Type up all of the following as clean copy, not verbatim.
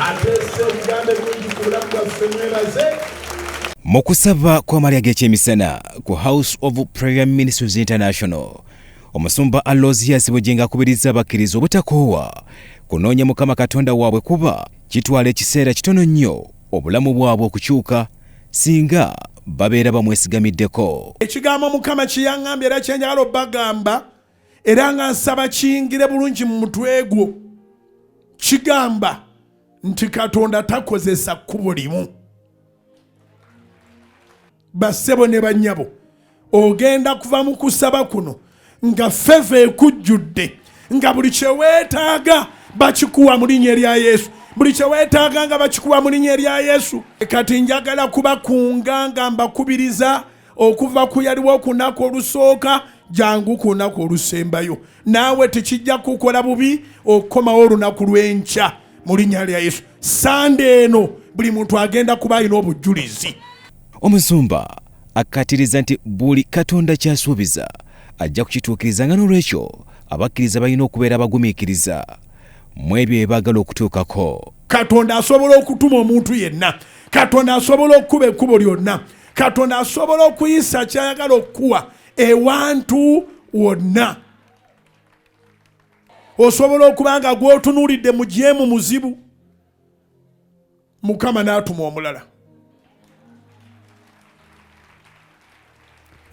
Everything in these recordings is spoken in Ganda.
atese Uganda bulungi ku bulamu bwaffe mwebaze. Mu kusaba kw'amalya g'ekyemisana ku House of Prayer Ministries International, omusumba Aloysius Bulijjo akubiriza abakkiriza obutakoowa kunoonya Mukama Katonda waabwe kuba kitwala ekiseera kitono nnyo obulamu bwabwe okukyuka singa babeera bamwesigamiddeko. Ekigambo Mukama kiyaŋŋambye era kyenjagala obbagamba era nga nsaba kiyingire bulungi mu mutwe gwo. Kigamba nti Katonda takozesa kkubo limu. Bassebo ne bannyabo, ogenda kuva mu kusaba kuno nga feve ekujjudde, nga buli kye weetaaga bakikuwa mu linnya erya Yesu. Buli kye weetaaga nga bakikuwa mu linnya erya Yesu. Kati njagala kubakunga nga mbakubiriza okuva ku yaliwo okunaku olusooka jangu ku lunaku olusembayo. Naawe tekijja kukola bubi okukomawo olunaku lw'enkya mu linnya erya Yesu. Sande eno buli muntu agenda kuba alina obujulizi. Omusumba akkatiriza nti buli Katonda kyasuubiza ajja kukituukiriza, nga n'olwekyo abakkiriza balina okubeera abagumiikiriza mu ebyo bye baagala okutuukako. Katonda asobola okutuma omuntu yenna. Katonda asobola okukuba ekkubo lyonna. Katonda asobola okuyisa kyayagala okukuwa ewantu wonna. Osobola okuba nga gw'otunuulidde mu gyemu muzibu, Mukama n'atuma omulala.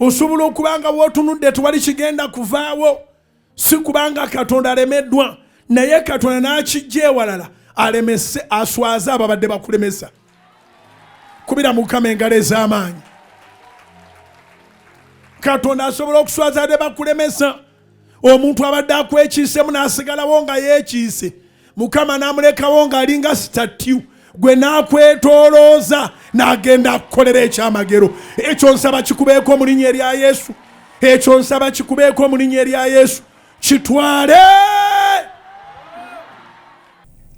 Osobola okuba nga w'otunudde tewali kigenda kuvaawo, si kubanga Katonda alemeddwa, naye Katonda n'akijja ewalala alemese aswaze ababadde bakulemesa. Kubira Mukama engalo ez'amaanyi. Katonda asobola okuswaza ade bakulemesa. Omuntu abadde akwekiisemu n'asigalawo nga yeekiise, Mukama n'amulekawo ng'alinga ssatu, gwe n'akwetoolooza n'agenda akukolera ekyamagero. Ekyo nsaba kikubeeko mu linnya erya Yesu. Ekyo nsaba kikubeeko mu linnya erya Yesu. Kitwale.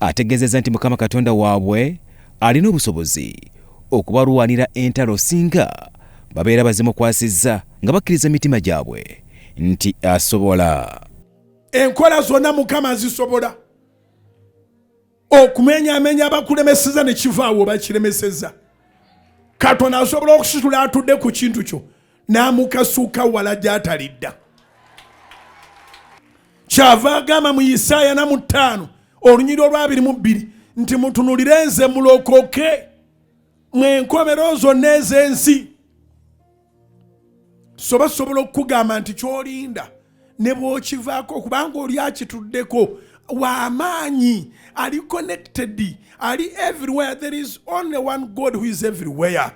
Ategeezezza nti Mukama Katonda waabwe alina obusobozi okubalwanira entalo singa babeera bazimukwasizza nga bakkiriza mitima gyabwe nti asobola. Enkola zonna Mukama azisobola. Okumenyaamenya abakulemeseza ne kivaawo bakiremeseza. Katonda asobola okusitula atudde ku kintu kyo n'amukasuuka wala gy'atalidda. Kyava agamba mu Isaaya 5 olunyiri olw'22 nti mutunulire nze mulokoke mwe enkomero zonna ez'ensi. So basobola okukugamba nti ky'olinda ne bw'okivaako kubanga oli akituddeko w'amaanyi, ali connected, ali everywhere. There is only one God who is everywhere.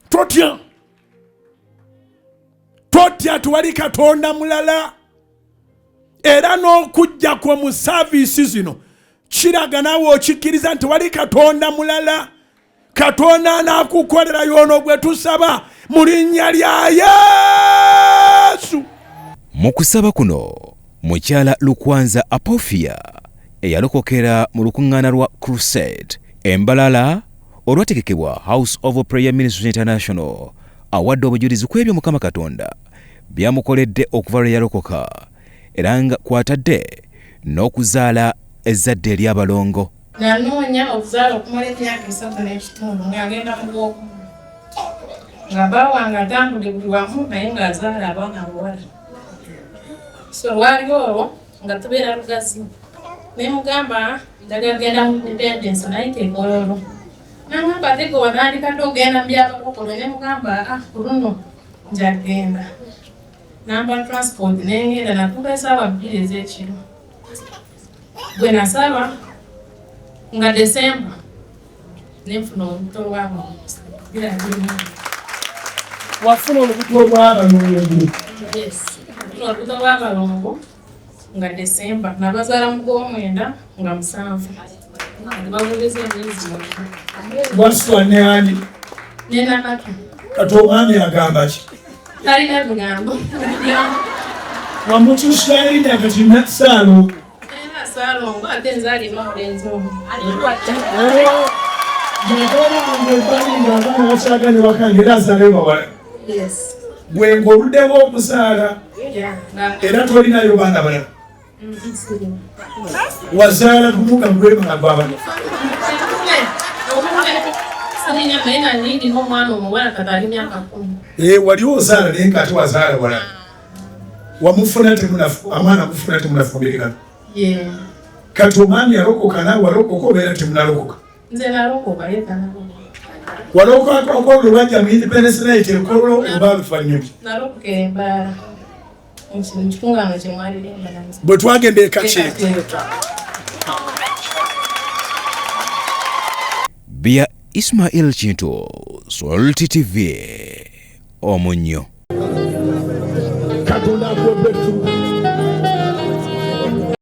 Totya tewali Katonda mulala. Era n'okujja kwa mu service zino kiraga naawe okikkiriza nti wali Katonda mulala. Katonda anaakukolera yono gwe tusaba mu linnya lya Yesu. Mu kusaba kuno mukyala Lukwanza Apofia eyalokokera mu lukuŋŋaana lwa Crusade embalala olwategekebwa House of Prayer Ministries International awadde obujulizi ku ebyo Mukama Katonda byamukoledde okuva lwe yalokoka era nga kwatadde n'okuzaala ezzadde ery'abalongo. Nanoonya okuzaala okumala emyaka 3.5 ng'agenda mu gw'okuna nga bba wange atambule buli wamu naye ng'azaala abaana abawala. So lwali olwo nga tubeera Lugazi ne mugamba njagala kugenda mu Independence naye tegololo. Nangamba ate gwe wanandikadde ogenda mu by'abakokolo ne mugamba ku luno njagenda. Namba transport nengenda natuuka essaawa 2 ez'ekiro. Gwe nasaba nga December nenfuna olubuto lw'abalongo. Wafuna olubuto lw'abalongo? Yes. Olubuto lw'abalongo nga December nabazaala mu gw'omwenda nga 7. Babuliza emyezi 1. Waswa ne ani? Ne Nakatu. Kati omwami agamba ki? Talina bigambo. Wamukyusira erinnya kati Saalo. Saalo ate nzaalirwa mulenzi omu. Gwe ng'oluddewo okuzaala era tolinayo baana balala. wazaala kumuka gwema ababa wali ozaala naye nga ate wazaala wala wamufuna amwana mufuna temunafumbirika kati omwami yalokoka nawe walokoka obeera temunalokoka walokako olubajja mu independence night ekolo oba lufannyuma bwe twagenda ekakyeka Bya Ismail Kinto, Swalti TV, Omunnyo. Katonda akuwe breakthrough.